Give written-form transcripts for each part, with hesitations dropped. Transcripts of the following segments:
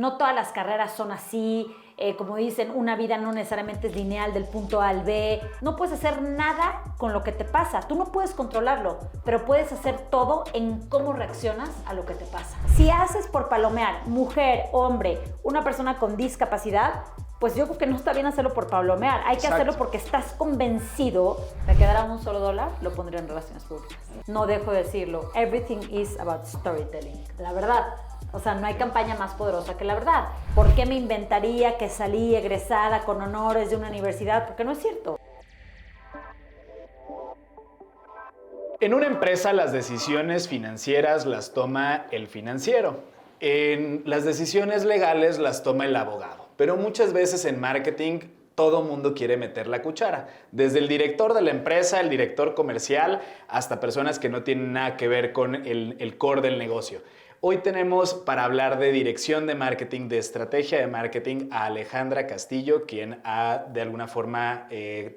no todas las carreras son así. Como dicen, una vida no necesariamente es lineal del punto A al B. No puedes hacer nada con lo que te pasa. Tú no puedes controlarlo, pero puedes hacer todo en cómo reaccionas a lo que te pasa. Si haces por palomear, mujer, hombre, una persona con discapacidad, pues yo creo que no está bien hacerlo por palomear. Hay que hacerlo porque estás convencido. ¿Me quedará un solo dólar? Lo pondría en relaciones públicas. No dejo de decirlo. Everything is about storytelling. La verdad. O sea, no hay campaña más poderosa que la verdad. ¿Por qué me inventaría que salí egresada con honores de una universidad? Porque no es cierto. En una empresa las decisiones financieras las toma el financiero. En las decisiones legales las toma el abogado. Pero muchas veces en marketing todo mundo quiere meter la cuchara. Desde el director de la empresa, el director comercial, hasta personas que no tienen nada que ver con el core del negocio. Hoy tenemos para hablar de dirección de marketing, de estrategia de marketing, a Alejandra Castillo, quien ha de alguna forma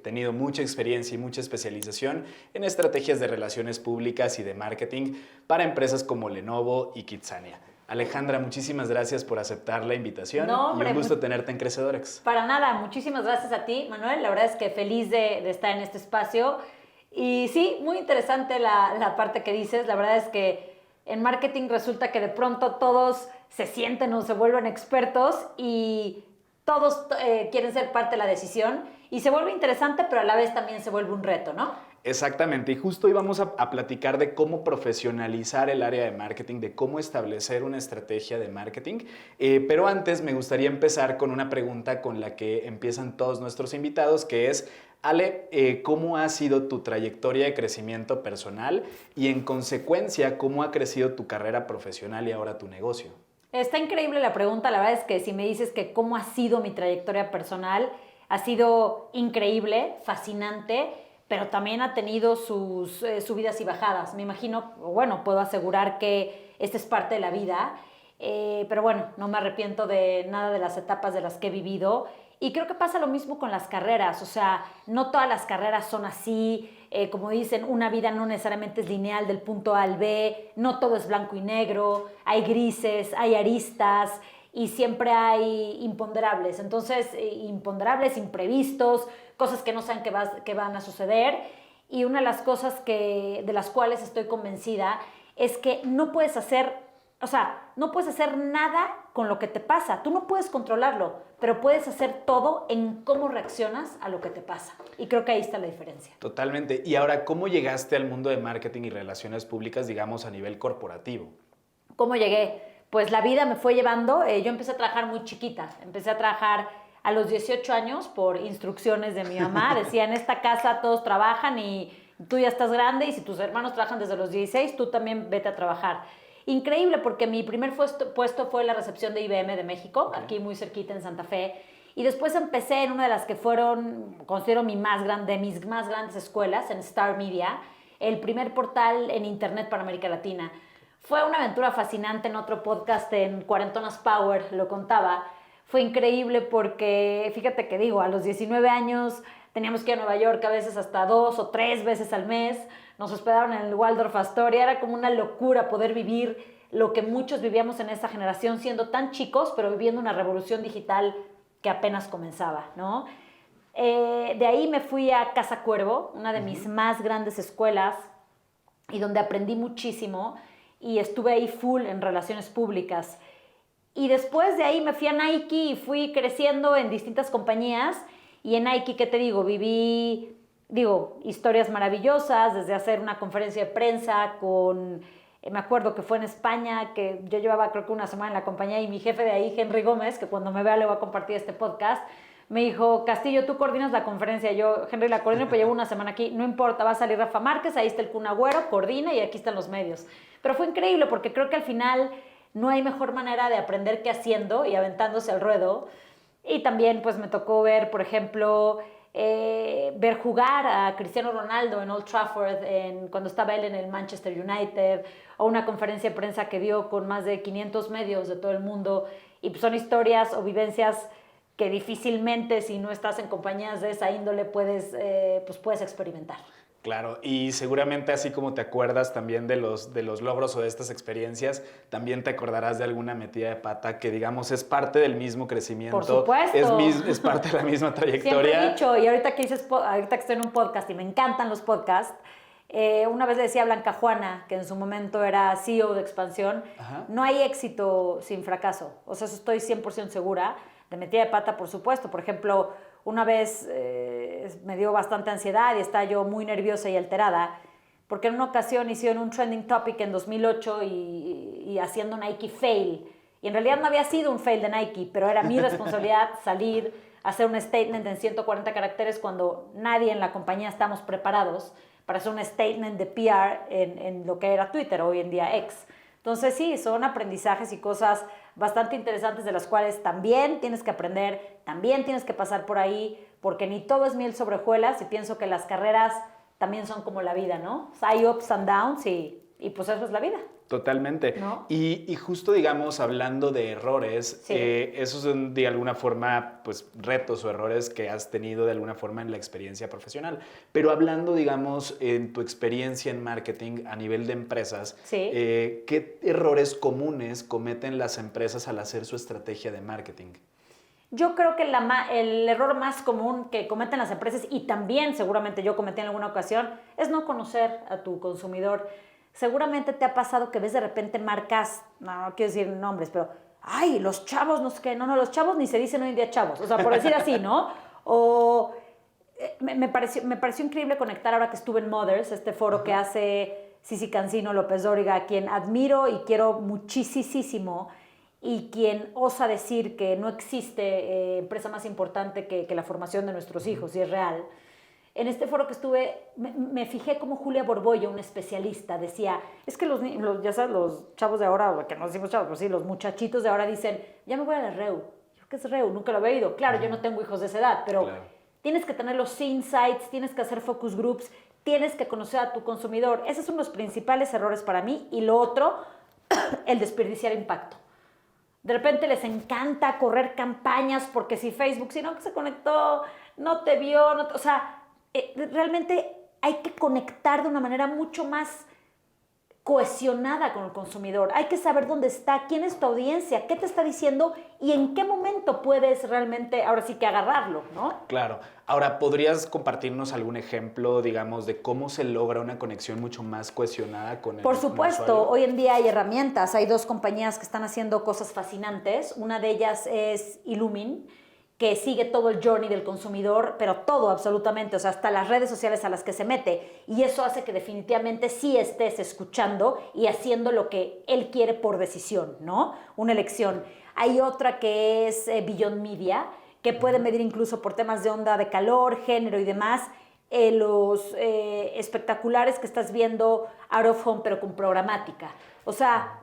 tenido mucha experiencia y mucha especialización en estrategias de relaciones públicas y de marketing para empresas como Lenovo y Kitsania. Alejandra, muchísimas gracias por aceptar la invitación. No, hombre, y un gusto tenerte en Crecedorex. Para nada, muchísimas gracias a ti, Manuel. La verdad es que feliz de estar en este espacio. Y sí, muy interesante la parte que dices. La verdad es que en marketing resulta que de pronto todos se sienten o se vuelven expertos y todos quieren ser parte de la decisión y se vuelve interesante, pero a la vez también se vuelve un reto, ¿no? Exactamente, y justo hoy vamos a platicar de cómo profesionalizar el área de marketing, de cómo establecer una estrategia de marketing, pero antes me gustaría empezar con una pregunta con la que empiezan todos nuestros invitados, que es: Ale, ¿cómo ha sido tu trayectoria de crecimiento personal y en consecuencia cómo ha crecido tu carrera profesional y ahora tu negocio? Está increíble la pregunta. La verdad es que si me dices que cómo ha sido mi trayectoria personal, ha sido increíble, fascinante, pero también ha tenido sus subidas y bajadas. Me imagino, bueno, puedo asegurar que esta es parte de la vida, pero bueno, no me arrepiento de nada de las etapas de las que he vivido. Y creo que pasa lo mismo con las carreras. O sea, no todas las carreras son así. Como dicen, una vida no necesariamente es lineal del punto A al B. No todo es blanco y negro. Hay grises, hay aristas y siempre hay imponderables. Entonces, imponderables, imprevistos, cosas que no saben que van a suceder. Y una de las cosas de las cuales estoy convencida es que no puedes hacer nada con lo que te pasa. Tú no puedes controlarlo, pero puedes hacer todo en cómo reaccionas a lo que te pasa. Y creo que ahí está la diferencia. Totalmente. Y ahora, ¿cómo llegaste al mundo de marketing y relaciones públicas, digamos, a nivel corporativo? ¿Cómo llegué? Pues la vida me fue llevando. Yo empecé a trabajar muy chiquita. Empecé a trabajar a los 18 años por instrucciones de mi mamá. Decía, en esta casa todos trabajan y tú ya estás grande y si tus hermanos trabajan desde los 16, tú también vete a trabajar. Increíble, porque mi primer puesto fue la recepción de IBM de México, aquí muy cerquita en Santa Fe. Y después empecé en una de las que considero mis más grandes escuelas, en Star Media, el primer portal en internet para América Latina. Fue una aventura fascinante. En otro podcast, en Cuarentonas Power, lo contaba. Fue increíble porque, fíjate que digo, a los 19 años teníamos que ir a Nueva York a veces hasta 2 o 3 veces al mes. Nos hospedaron en el Waldorf Astoria. Era como una locura poder vivir lo que muchos vivíamos en esa generación siendo tan chicos, pero viviendo una revolución digital que apenas comenzaba, ¿no? De ahí me fui a Casa Cuervo, una de mis más grandes escuelas y donde aprendí muchísimo y estuve ahí full en relaciones públicas. Y después de ahí me fui a Nike y fui creciendo en distintas compañías. Y en Nike, ¿qué te digo? Viví, historias maravillosas, desde hacer una conferencia de prensa con, me acuerdo que fue en España, que yo llevaba creo que una semana en la compañía y mi jefe de ahí, Henry Gómez, que cuando me vea le voy a compartir este podcast, me dijo, Castillo, tú coordinas la conferencia. Yo, Henry, la coordino, pero llevo una semana aquí. No importa, va a salir Rafa Márquez, ahí está el Kun Agüero, coordina y aquí están los medios. Pero fue increíble porque creo que al final no hay mejor manera de aprender que haciendo y aventándose al ruedo. Y también pues me tocó ver, por ejemplo, ver jugar a Cristiano Ronaldo en Old Trafford cuando estaba él en el Manchester United, o una conferencia de prensa que dio con más de 500 medios de todo el mundo. Y pues son historias o vivencias que difícilmente, si no estás en compañías de esa índole, puedes experimentar. Claro, y seguramente así como te acuerdas también de los logros o de estas experiencias, también te acordarás de alguna metida de pata que digamos es parte del mismo crecimiento. Por supuesto. Es parte de la misma trayectoria. Siempre he dicho, y ahorita ahorita que estoy en un podcast y me encantan los podcasts, una vez le decía a Blanca Juana, que en su momento era CEO de Expansión, Ajá. no hay éxito sin fracaso. O sea, eso estoy 100% segura. De metida de pata, por supuesto. Por ejemplo, una vez me dio bastante ansiedad y estaba yo muy nerviosa y alterada, porque en una ocasión hicieron un trending topic en 2008 y haciendo Nike fail. Y en realidad no había sido un fail de Nike, pero era mi responsabilidad salir, hacer un statement en 140 caracteres cuando nadie en la compañía estamos preparados para hacer un statement de PR en lo que era Twitter, hoy en día X. Entonces sí, son aprendizajes y cosas bastante interesantes de las cuales también tienes que aprender, también tienes que pasar por ahí, porque ni todo es miel sobre hojuelas y pienso que las carreras también son como la vida, ¿no? O sea, hay ups and downs y pues eso es la vida. Totalmente. ¿No? Y justo, digamos, hablando de errores, Sí. esos son de alguna forma, pues, retos o errores que has tenido de alguna forma en la experiencia profesional. Pero hablando, digamos, en tu experiencia en marketing a nivel de empresas, Sí. ¿Qué errores comunes cometen las empresas al hacer su estrategia de marketing? Yo creo que el error más común que cometen las empresas, y también seguramente yo cometí en alguna ocasión, es no conocer a tu consumidor. Seguramente te ha pasado que ves de repente marcas, no quiero decir nombres, pero, ay, los chavos, no sé qué, no, los chavos ni se dicen hoy en día chavos, o sea, por decir así, ¿no? O me pareció increíble conectar ahora que estuve en Mothers, este foro que hace Cici Cancino López Dóriga, a quien admiro y quiero muchísimo, y quien osa decir que no existe empresa más importante que la formación de nuestros hijos, y es real. En este foro que estuve, me fijé como Julia Borbolla, una especialista, decía, es que ya sabes, los chavos de ahora, que no decimos chavos, pero sí, los muchachitos de ahora dicen, ya me voy a la REU. ¿Qué es REU? Nunca lo había oído. Claro, yo no tengo hijos de esa edad, pero claro, tienes que tener los insights, tienes que hacer focus groups, tienes que conocer a tu consumidor. Esos son los principales errores para mí. Y lo otro, el desperdiciar impacto. De repente les encanta correr campañas porque si Facebook, si no que se conectó, no te vio, o sea, realmente hay que conectar de una manera mucho más cohesionada con el consumidor. Hay que saber dónde está, quién es tu audiencia, qué te está diciendo y en qué momento puedes realmente, ahora sí que agarrarlo, ¿no? Claro. Ahora, ¿podrías compartirnos algún ejemplo, digamos, de cómo se logra una conexión mucho más cohesionada con el Por supuesto, usuario? hoy en día hay herramientas. Hay dos compañías que están haciendo cosas fascinantes. Una de ellas es Illumin, que sigue todo el journey del consumidor, pero todo absolutamente, o sea, hasta las redes sociales a las que se mete. Y eso hace que definitivamente sí estés escuchando y haciendo lo que él quiere por decisión, ¿no? Una elección. Hay otra que es Beyond Media, que puede medir incluso por temas de onda de calor, género y demás, los espectaculares que estás viendo out of home, pero con programática. O sea,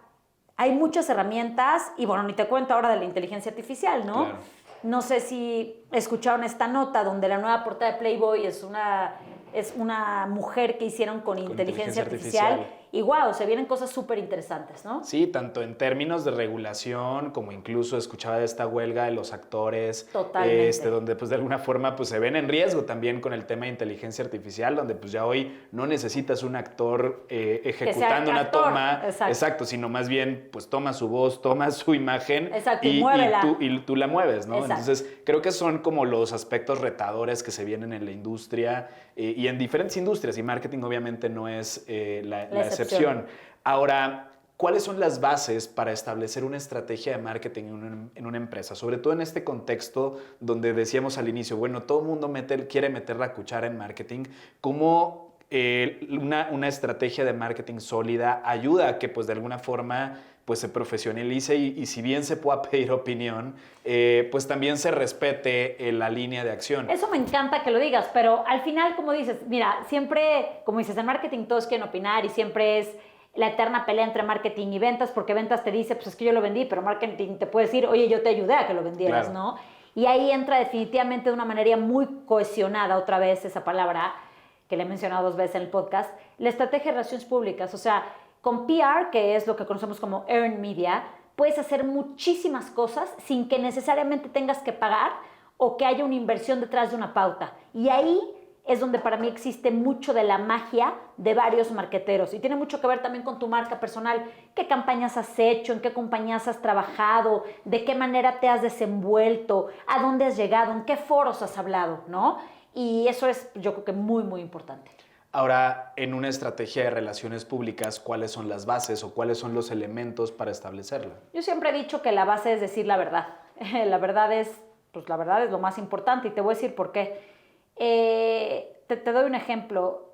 hay muchas herramientas y bueno, ni te cuento ahora de la inteligencia artificial, ¿no? Claro. No sé si escucharon esta nota donde la nueva portada de Playboy es una mujer que hicieron con inteligencia artificial. Y wow, se vienen cosas súper interesantes, ¿no? Sí, tanto en términos de regulación como incluso escuchaba de esta huelga de los actores. Totalmente. Donde pues de alguna forma pues se ven en riesgo también con el tema de inteligencia artificial, donde pues ya hoy no necesitas un actor ejecutando una toma. Exacto, sino más bien pues toma su voz, toma su imagen. Exacto, y muévela. Y tú la mueves, ¿no? Exacto. Entonces creo que son como los aspectos retadores que se vienen en la industria y en diferentes industrias, y marketing obviamente no es la excepción. Ahora, ¿cuáles son las bases para establecer una estrategia de marketing en una empresa? Sobre todo en este contexto donde decíamos al inicio, bueno, todo el mundo quiere meter la cuchara en marketing. ¿Cómo una estrategia de marketing sólida ayuda a que pues de alguna forma pues se profesionalice y si bien se pueda pedir opinión, pues también se respete la línea de acción? Eso me encanta que lo digas, pero al final, como dices, mira, siempre, como dices, en marketing todos quieren opinar y siempre es la eterna pelea entre marketing y ventas, porque ventas te dice, pues es que yo lo vendí, pero marketing te puede decir, oye, yo te ayudé a que lo vendieras, claro, ¿no? Y ahí entra definitivamente de una manera muy cohesionada, otra vez esa palabra que le he mencionado 2 veces en el podcast, la estrategia de relaciones públicas. O sea, con PR, que es lo que conocemos como earned media, puedes hacer muchísimas cosas sin que necesariamente tengas que pagar o que haya una inversión detrás de una pauta. Y ahí es donde para mí existe mucho de la magia de varios marqueteros. Y tiene mucho que ver también con tu marca personal. ¿Qué campañas has hecho? ¿En qué compañías has trabajado? ¿De qué manera te has desenvuelto? ¿A dónde has llegado? ¿En qué foros has hablado? ¿No? Y eso es, yo creo que muy, muy importante. Ahora, en una estrategia de relaciones públicas, ¿cuáles son las bases o cuáles son los elementos para establecerla? Yo siempre he dicho que la base es decir la verdad. La verdad es lo más importante y te voy a decir por qué. Te doy un ejemplo.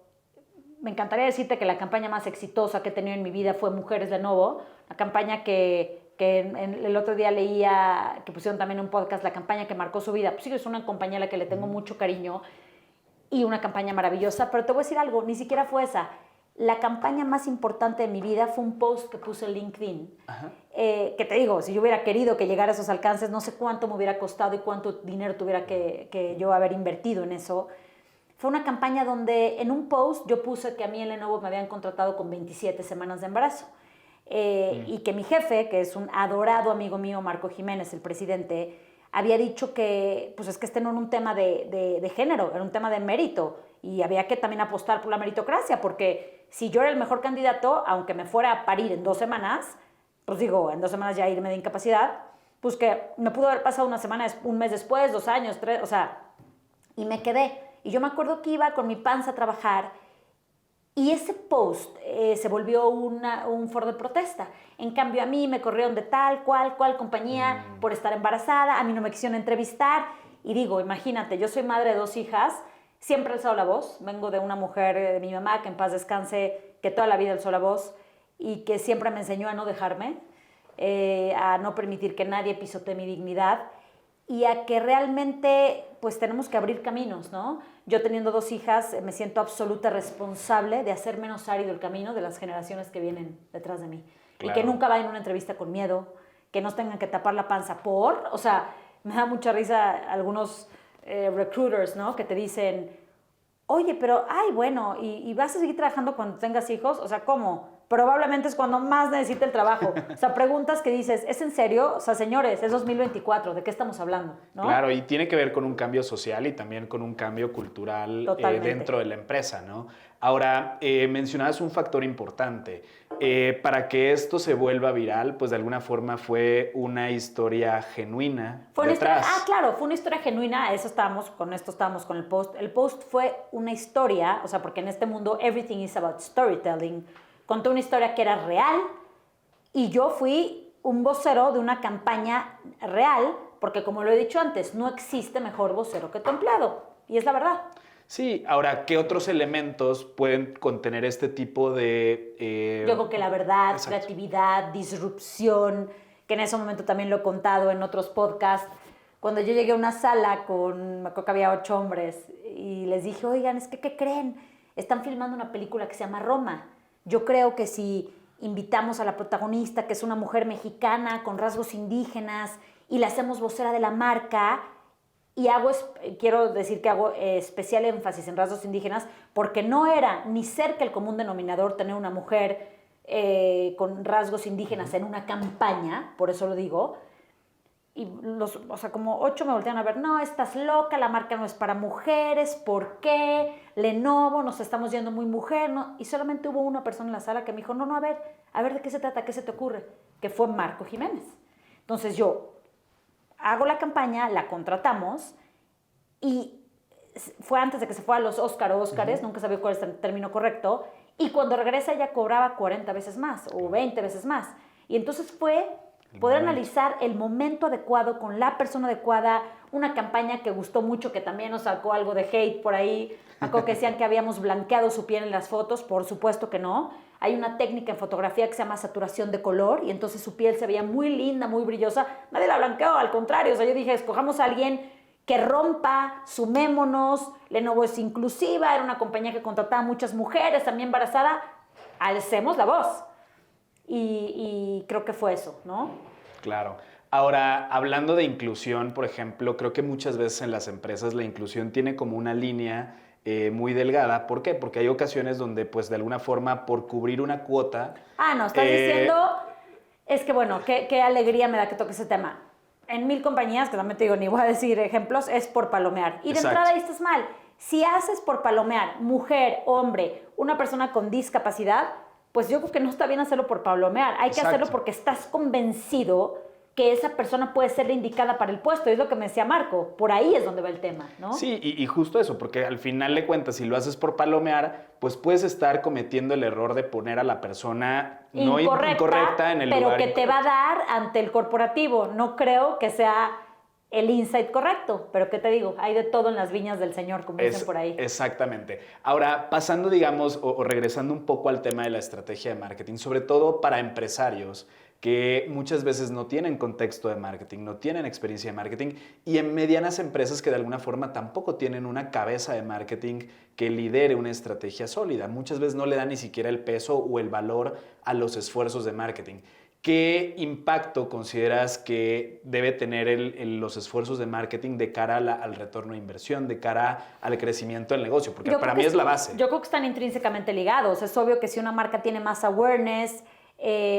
Me encantaría decirte que la campaña más exitosa que he tenido en mi vida fue Mujeres Lenovo, la campaña que el otro día leía, que pusieron también en un podcast, la campaña que marcó su vida. Pues sí, es una compañía a la que le tengo mucho cariño y una campaña maravillosa, pero te voy a decir algo, ni siquiera fue esa. La campaña más importante de mi vida fue un post que puse en LinkedIn. Que te digo, si yo hubiera querido que llegara a esos alcances, no sé cuánto me hubiera costado y cuánto dinero tuviera que yo haber invertido en eso. Fue una campaña donde en un post yo puse que a mí en Lenovo me habían contratado con 27 semanas de embarazo. Y que mi jefe, que es un adorado amigo mío, Marco Jiménez, el presidente, había dicho que pues es que este no era un tema de género, era un tema de mérito. Y había que también apostar por la meritocracia, porque si yo era el mejor candidato, aunque me fuera a parir en 2 semanas, pues digo, en 2 semanas ya irme de incapacidad, pues que me pudo haber pasado una semana, un mes después, 2 años, 3, o sea, y me quedé. Y yo me acuerdo que iba con mi panza a trabajar y ese post se volvió un foro de protesta. En cambio, a mí me corrieron de tal, cual compañía por estar embarazada, a mí no me quisieron entrevistar. Y digo, imagínate, yo soy madre de 2 hijas, siempre he alzado la voz, vengo de una mujer, de mi mamá, que en paz descanse, que toda la vida alzó la voz y que siempre me enseñó a no dejarme, a no permitir que nadie pisotee mi dignidad y a que realmente pues tenemos que abrir caminos, ¿no? Yo teniendo 2 hijas me siento absoluta responsable de hacer menos árido el camino de las generaciones que vienen detrás de mí. Claro. Y que nunca vayan a una entrevista con miedo, que no tengan que tapar la panza o sea, me da mucha risa algunos recruiters, ¿no? Que te dicen, oye, pero, ay, bueno, ¿y vas a seguir trabajando cuando tengas hijos? O sea, ¿cómo? Probablemente es cuando más necesite el trabajo. O sea, preguntas que dices, ¿es en serio? O sea, señores, es 2024, ¿de qué estamos hablando? ¿No? Claro, y tiene que ver con un cambio social y también con un cambio cultural dentro de la empresa, ¿no? Ahora, mencionabas un factor importante. Para que esto se vuelva viral, pues de alguna forma fue una historia genuina detrás. Claro, fue una historia genuina. Con esto estábamos con el post. El post fue una historia, o sea, porque en este mundo everything is about storytelling. Conté una historia que era real y yo fui un vocero de una campaña real, porque como lo he dicho antes, no existe mejor vocero que tu empleado. Y es la verdad. Sí, ahora, ¿qué otros elementos pueden contener este tipo de...? Yo creo que la verdad, exacto. Creatividad, disrupción, que en ese momento también lo he contado en otros podcasts. Cuando yo llegué a una sala me acuerdo que había 8 hombres y les dije, oigan, es que, ¿qué creen? Están filmando una película que se llama Roma. Yo creo que si invitamos a la protagonista, que es una mujer mexicana con rasgos indígenas, y la hacemos vocera de la marca, y quiero decir que hago especial énfasis en rasgos indígenas, porque no era ni cerca el común denominador tener una mujer con rasgos indígenas en una campaña, por eso lo digo. Y o sea, como 8 me voltean a ver, no, estás loca, la marca no es para mujeres, ¿por qué? Lenovo, nos estamos yendo muy mujer, ¿no? Y solamente hubo una persona en la sala que me dijo, no, a ver, ¿de qué se trata? ¿Qué se te ocurre? Que fue Marco Jiménez. Entonces yo hago la campaña, la contratamos y fue antes de que se fuera a los Óscares, nunca sabía cuál es el término correcto, y cuando regresa ella cobraba 40 veces más o 20 veces más. Y entonces fue poder analizar el momento adecuado con la persona adecuada, una campaña que gustó mucho, que también nos sacó algo de hate por ahí, algo que decían que habíamos blanqueado su piel en las fotos, por supuesto que no. Hay una técnica en fotografía que se llama saturación de color y entonces su piel se veía muy linda, muy brillosa. Nadie la blanqueó, al contrario. O sea, yo dije, escojamos a alguien que rompa, sumémonos. Lenovo es inclusiva, era una compañía que contrataba a muchas mujeres, también embarazada. Alcemos la voz. Y creo que fue eso, ¿no? Claro. Ahora, hablando de inclusión, por ejemplo, creo que muchas veces en las empresas la inclusión tiene como una línea muy delgada. ¿Por qué? Porque hay ocasiones donde, pues, de alguna forma, por cubrir una cuota... no, estás diciendo... Es que, bueno, qué alegría me da que toque ese tema. En 1000 compañías, que también te digo, ni voy a decir ejemplos, es por palomear. Y de entrada ahí estás mal. Si haces por palomear, mujer, hombre, una persona con discapacidad, pues yo creo que no está bien hacerlo por palomear. Hay que Exacto. hacerlo porque estás convencido que esa persona puede ser la indicada para el puesto. Es lo que me decía Marco. Por ahí es donde va el tema, ¿no? Sí, y justo eso, porque al final de cuentas, si lo haces por palomear, pues puedes estar cometiendo el error de poner a la persona no incorrecta en el pero lugar que te va a dar ante el corporativo. No creo que sea el insight correcto, pero ¿qué te digo? Hay de todo en las viñas del Señor, como dicen por ahí. Exactamente. Ahora, pasando, digamos, o regresando un poco al tema de la estrategia de marketing, sobre todo para empresarios que muchas veces no tienen contexto de marketing, no tienen experiencia de marketing, y en medianas empresas que de alguna forma tampoco tienen una cabeza de marketing que lidere una estrategia sólida. Muchas veces no le dan ni siquiera el peso o el valor a los esfuerzos de marketing. ¿Qué impacto consideras que debe tener los esfuerzos de marketing de cara al retorno de inversión, de cara al crecimiento del negocio? Porque para mí es la base. Yo creo que están intrínsecamente ligados. Es obvio que si una marca tiene más awareness,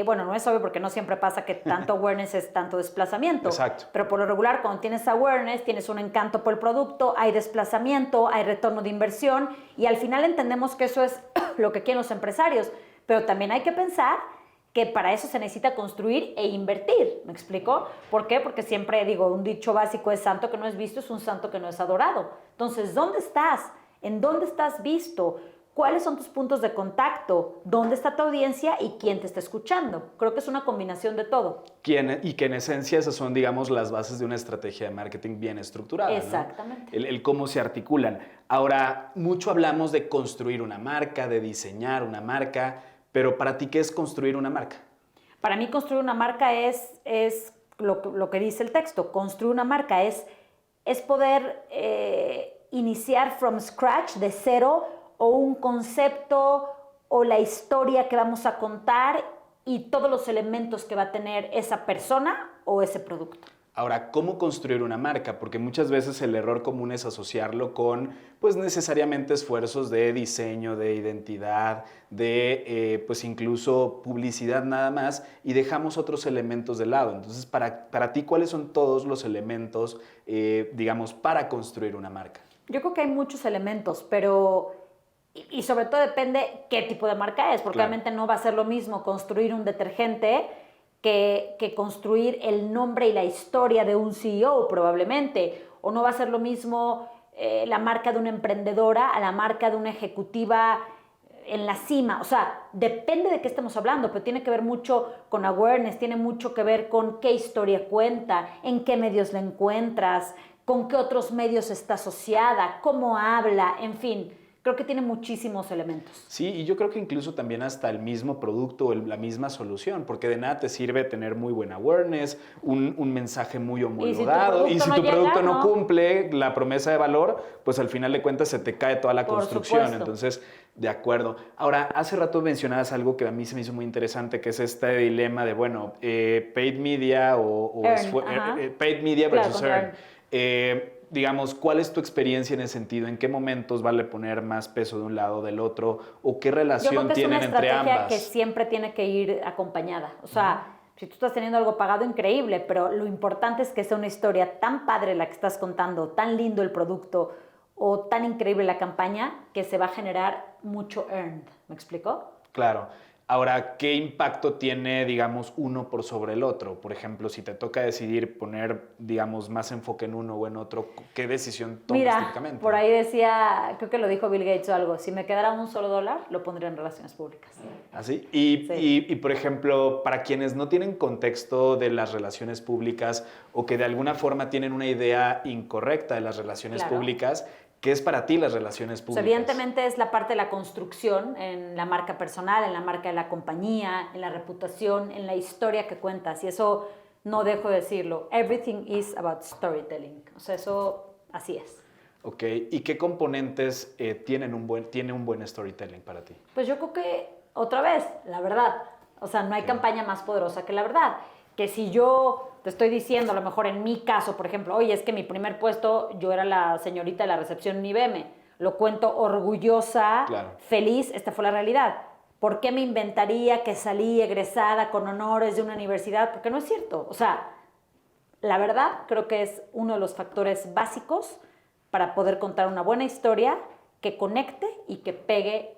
bueno, no es obvio porque no siempre pasa que tanto awareness es tanto desplazamiento. Exacto. Pero por lo regular, cuando tienes awareness, tienes un encanto por el producto, hay desplazamiento, hay retorno de inversión y al final entendemos que eso es lo que quieren los empresarios. Pero también hay que pensar que para eso se necesita construir e invertir. ¿Me explico? ¿Por qué? Porque siempre digo, un dicho básico es santo que no es visto, es un santo que no es adorado. Entonces, ¿dónde estás? ¿En dónde estás visto? ¿Cuáles son tus puntos de contacto? ¿Dónde está tu audiencia y quién te está escuchando? Creo que es una combinación de todo. Y que en esencia esas son, digamos, las bases de una estrategia de marketing bien estructurada. Exactamente. ¿No? El cómo se articulan. Ahora, mucho hablamos de construir una marca, de diseñar una marca, pero para ti, ¿qué es construir una marca? Para mí construir una marca es lo que dice el texto. Construir una marca es poder iniciar from scratch, de cero, o un concepto o la historia que vamos a contar y todos los elementos que va a tener esa persona o ese producto. Ahora, ¿cómo construir una marca? Porque muchas veces el error común es asociarlo con, pues, necesariamente esfuerzos de diseño, de identidad, de, pues, incluso publicidad nada más, y dejamos otros elementos de lado. Entonces, para ti, ¿cuáles son todos los elementos, digamos, para construir una marca? Yo creo que hay muchos elementos, pero... Y sobre todo depende qué tipo de marca es, porque claro, obviamente no va a ser lo mismo construir un detergente que construir el nombre y la historia de un CEO probablemente, o no va a ser lo mismo la marca de una emprendedora a la marca de una ejecutiva en la cima. O sea, depende de qué estemos hablando, pero tiene que ver mucho con awareness, tiene mucho que ver con qué historia cuenta, en qué medios la encuentras, con qué otros medios está asociada, cómo habla, en fin. Creo que tiene muchísimos elementos. Sí, y yo creo que incluso también hasta el mismo producto o la misma solución, porque de nada te sirve tener muy buen awareness, un mensaje muy homologado, y si tu producto no cumple la promesa de valor, pues al final de cuentas se te cae toda la construcción. Supuesto. Entonces, de acuerdo. Ahora, hace rato mencionabas algo que a mí se me hizo muy interesante, que es este dilema de, bueno, paid media paid media versus earn. Digamos, ¿cuál es tu experiencia en ese sentido? ¿En qué momentos vale poner más peso de un lado o del otro? ¿O qué relación tienen entre ambas? Yo creo que es una estrategia que siempre tiene que ir acompañada. O sea, si tú estás teniendo algo pagado, increíble, pero lo importante es que sea una historia tan padre la que estás contando, tan lindo el producto o tan increíble la campaña, que se va a generar mucho earned. ¿Me explico? Claro. Ahora, ¿qué impacto tiene, digamos, uno por sobre el otro? Por ejemplo, si te toca decidir poner, digamos, más enfoque en uno o en otro, ¿qué decisión tomas típicamente? Por ahí decía, creo que lo dijo Bill Gates o algo, si me quedara un solo dólar, lo pondría en relaciones públicas. ¿Así? Y, por ejemplo, para quienes no tienen contexto de las relaciones públicas o que de alguna forma tienen una idea incorrecta de las relaciones públicas, ¿qué es para ti las relaciones públicas? Evidentemente es la parte de la construcción en la marca personal, en la marca de la compañía, en la reputación, en la historia que cuentas. Y eso no dejo de decirlo. Everything is about storytelling. O sea, eso así es. Ok. ¿Y qué componentes tiene un buen storytelling para ti? Pues yo creo que, otra vez, la verdad. O sea, no hay campaña más poderosa que la verdad. Que si yo te estoy diciendo, a lo mejor en mi caso, por ejemplo, oye, es que mi primer puesto, yo era la señorita de la recepción en IBM. Lo cuento orgullosa, feliz, esta fue la realidad. ¿Por qué me inventaría que salí egresada con honores de una universidad? Porque no es cierto. O sea, la verdad creo que es uno de los factores básicos para poder contar una buena historia que conecte y que pegue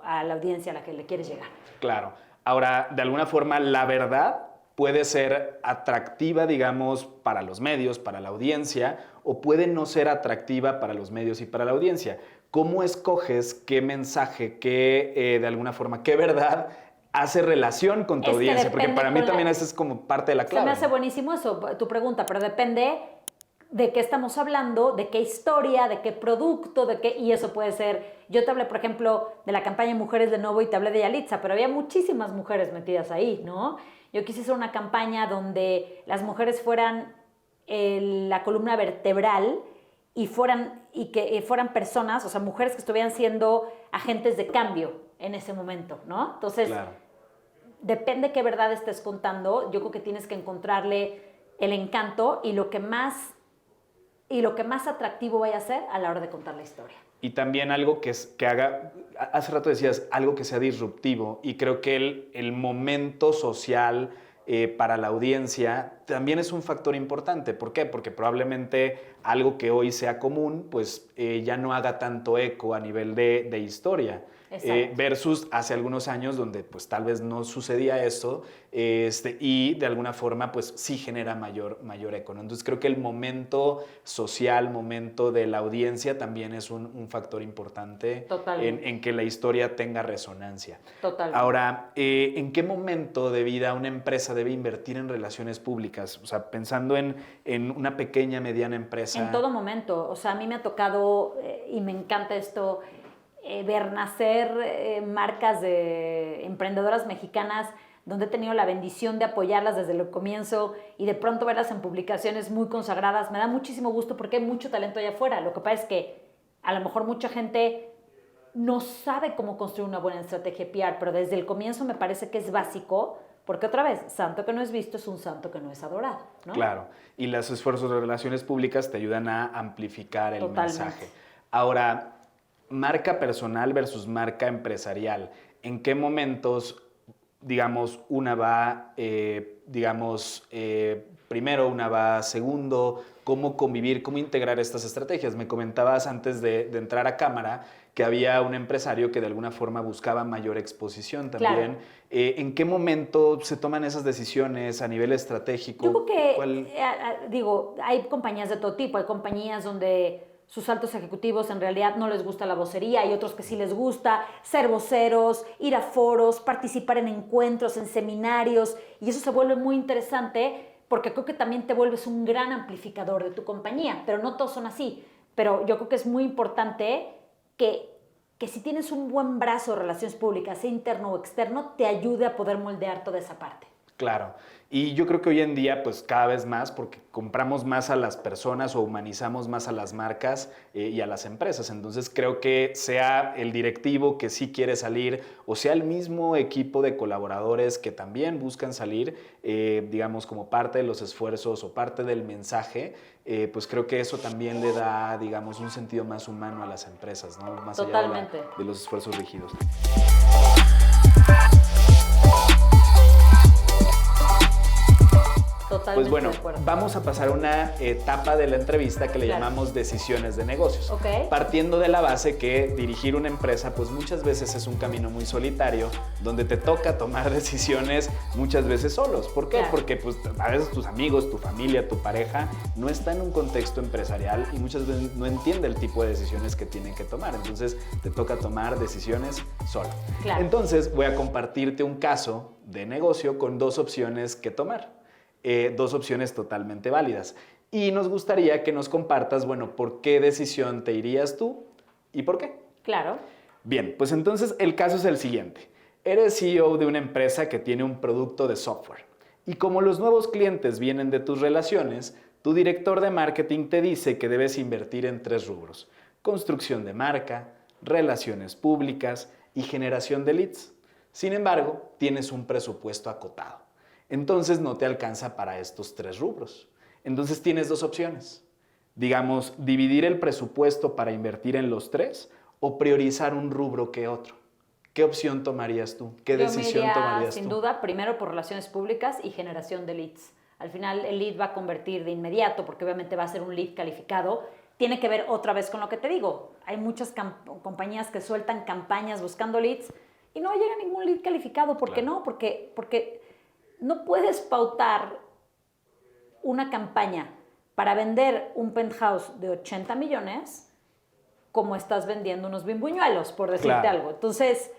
a la audiencia a la que le quieres llegar. Claro. Ahora, de alguna forma, la verdad puede ser atractiva, digamos, para los medios, para la audiencia, o puede no ser atractiva para los medios y para la audiencia. ¿Cómo escoges qué mensaje, de alguna forma, qué verdad hace relación con tu audiencia? Porque para mí también esa es como parte de la clave. Se me hace buenísimo eso, tu pregunta, pero depende de qué estamos hablando, de qué historia, de qué producto, y eso puede ser, yo te hablé, por ejemplo, de la campaña Mujeres de Nuevo y te hablé de Yalitza, pero había muchísimas mujeres metidas ahí, ¿no? Yo quise hacer una campaña donde las mujeres fueran la columna vertebral y que fueran personas, o sea, mujeres que estuvieran siendo agentes de cambio en ese momento, ¿no? Entonces, claro, depende qué verdad estés contando, yo creo que tienes que encontrarle el encanto y lo que más atractivo vaya a ser a la hora de contar la historia. Y también algo que haga, hace rato decías, algo que sea disruptivo, y creo que el momento social para la audiencia también es un factor importante. ¿Por qué? Porque probablemente algo que hoy sea común, pues ya no haga tanto eco a nivel de historia. Versus hace algunos años donde pues tal vez no sucedía eso y de alguna forma pues sí genera mayor eco, ¿no? Entonces creo que el momento social, momento de la audiencia también es un factor importante en que la historia tenga resonancia. Totalmente. Ahora, ¿en qué momento de vida una empresa debe invertir en relaciones públicas? O sea, pensando en una pequeña, mediana empresa. En todo momento. O sea, a mí me ha tocado y me encanta esto, ver nacer marcas de emprendedoras mexicanas donde he tenido la bendición de apoyarlas desde el comienzo y de pronto verlas en publicaciones muy consagradas. Me da muchísimo gusto porque hay mucho talento allá afuera. Lo que pasa es que a lo mejor mucha gente no sabe cómo construir una buena estrategia PR, pero desde el comienzo me parece que es básico, porque otra vez, santo que no es visto es un santo que no es adorado, ¿no? Claro, y los esfuerzos de relaciones públicas te ayudan a amplificar el Totalmente. mensaje. Ahora, marca personal versus marca empresarial. ¿En qué momentos, digamos, una va, primero, una va segundo? ¿Cómo convivir, cómo integrar estas estrategias? Me comentabas antes de entrar a cámara que había un empresario que de alguna forma buscaba mayor exposición también. Claro. ¿En qué momento se toman esas decisiones a nivel estratégico? Yo creo que, hay compañías de todo tipo. Hay compañías donde sus altos ejecutivos en realidad no les gusta la vocería, hay otros que sí les gusta ser voceros, ir a foros, participar en encuentros, en seminarios, y eso se vuelve muy interesante porque creo que también te vuelves un gran amplificador de tu compañía, pero no todos son así. Pero yo creo que es muy importante que si tienes un buen brazo de relaciones públicas, sea interno o externo, te ayude a poder moldear toda esa parte. Claro, y yo creo que hoy en día pues cada vez más porque compramos más a las personas o humanizamos más a las marcas y a las empresas, entonces creo que sea el directivo que sí quiere salir o sea el mismo equipo de colaboradores que también buscan salir, digamos como parte de los esfuerzos o parte del mensaje, pues creo que eso también le da, digamos, un sentido más humano a las empresas, ¿no? Más Totalmente. allá de los esfuerzos rígidos. Totalmente. Pues bueno, de acuerdo. vamos a pasar a una etapa de la entrevista que le Claro. llamamos decisiones de negocios. Ok. Partiendo de la base que dirigir una empresa pues muchas veces es un camino muy solitario donde te toca tomar decisiones muchas veces solos. ¿Por qué? Claro. Porque pues a veces tus amigos, tu familia, tu pareja no está en un contexto empresarial y muchas veces no entiende el tipo de decisiones que tienen que tomar. Entonces te toca tomar decisiones solo. Claro. Entonces voy a compartirte un caso de negocio con dos opciones que tomar. Dos opciones totalmente válidas. Y nos gustaría que nos compartas, bueno, ¿por qué decisión te irías tú y por qué? Claro. Bien, pues entonces el caso es el siguiente. Eres CEO de una empresa que tiene un producto de software. Y como los nuevos clientes vienen de tus relaciones, tu director de marketing te dice que debes invertir en 3 rubros: construcción de marca, relaciones públicas y generación de leads. Sin embargo, tienes un presupuesto acotado. Entonces no te alcanza para estos 3 rubros. Entonces tienes 2 opciones. Digamos, dividir el presupuesto para invertir en los 3 o priorizar un rubro que otro. ¿Qué opción tomarías tú? ¿Qué decisión tomarías sin tú? duda, primero por relaciones públicas y generación de leads. Al final el lead va a convertir de inmediato, porque obviamente va a ser un lead calificado. tiene que ver otra vez con lo que te digo. Hay muchas compañías que sueltan campañas buscando leads y no llega ningún lead calificado. ¿Por qué no? Porque no puedes pautar una campaña para vender un penthouse de 80 millones como estás vendiendo unos bimbuñuelos, por decirte algo. Entonces,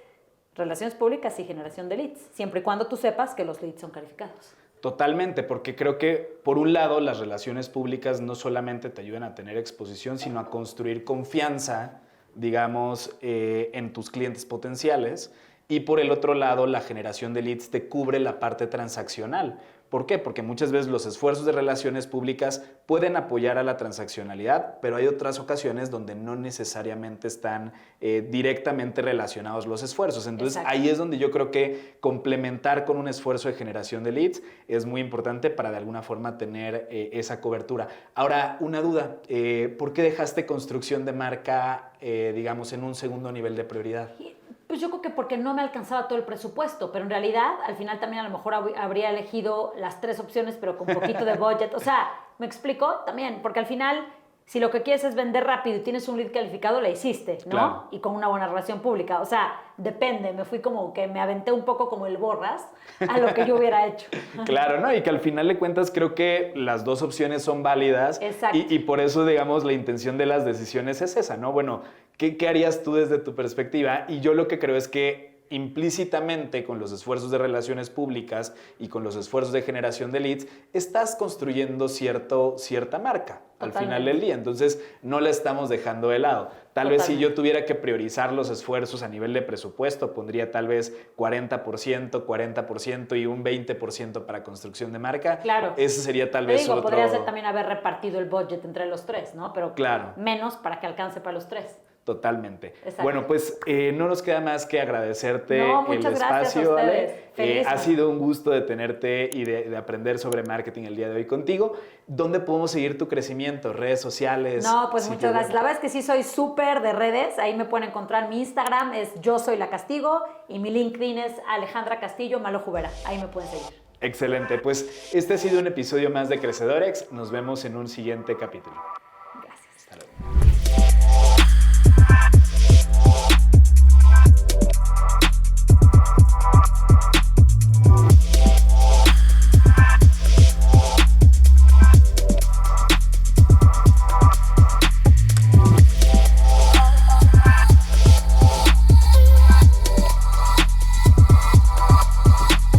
relaciones públicas y generación de leads, siempre y cuando tú sepas que los leads son calificados. Totalmente, porque creo que por un lado las relaciones públicas no solamente te ayudan a tener exposición, sino a construir confianza, digamos, en tus clientes potenciales. Y por el otro lado, la generación de leads te cubre la parte transaccional. ¿Por qué? Porque muchas veces los esfuerzos de relaciones públicas pueden apoyar a la transaccionalidad, pero hay otras ocasiones donde no necesariamente están directamente relacionados los esfuerzos. Entonces, Exacto. ahí es donde yo creo que complementar con un esfuerzo de generación de leads es muy importante para de alguna forma tener esa cobertura. Ahora, una duda, ¿por qué dejaste construcción de marca, digamos, en un segundo nivel de prioridad? Pues yo creo que porque no me alcanzaba todo el presupuesto, pero en realidad al final también a lo mejor habría elegido las 3 opciones, pero con poquito de budget. O sea, ¿me explico? También, porque al final, si lo que quieres es vender rápido y tienes un lead calificado, la hiciste, ¿no? Claro. Y con una buena relación pública. O sea, depende, me fui como que me aventé un poco como el borras a lo que yo hubiera hecho. Claro, ¿no? Y que al final de cuentas creo que las dos opciones son válidas. Exacto. Y por eso, digamos, la intención de las decisiones es esa, ¿no? Bueno, ¿qué harías tú desde tu perspectiva? Y yo lo que creo es que implícitamente con los esfuerzos de relaciones públicas y con los esfuerzos de generación de leads, estás construyendo cierta marca al final del día. Entonces, no la estamos dejando de lado. Tal vez si yo tuviera que priorizar los esfuerzos a nivel de presupuesto, pondría tal vez 40% y un 20% para construcción de marca. Claro. Ese sería tal vez otro... Podría ser también haber repartido el budget entre los 3, ¿no? Pero claro, menos para que alcance para los 3. Totalmente. Exacto. Bueno, pues no nos queda más que agradecerte el muchas espacio, gracias a Ale. ustedes. Ha sido un gusto de tenerte y de aprender sobre marketing el día de hoy contigo. ¿Dónde podemos seguir tu crecimiento? ¿Redes sociales? No, pues muchas gracias. La verdad es que sí soy súper de redes. Ahí me pueden encontrar. Mi Instagram es Yo Soy La Castigo y mi LinkedIn es Alejandra Castillo Malo Jubera. Ahí me pueden seguir. Excelente. Pues este ha sido un episodio más de Crecedorex. Nos vemos en un siguiente capítulo.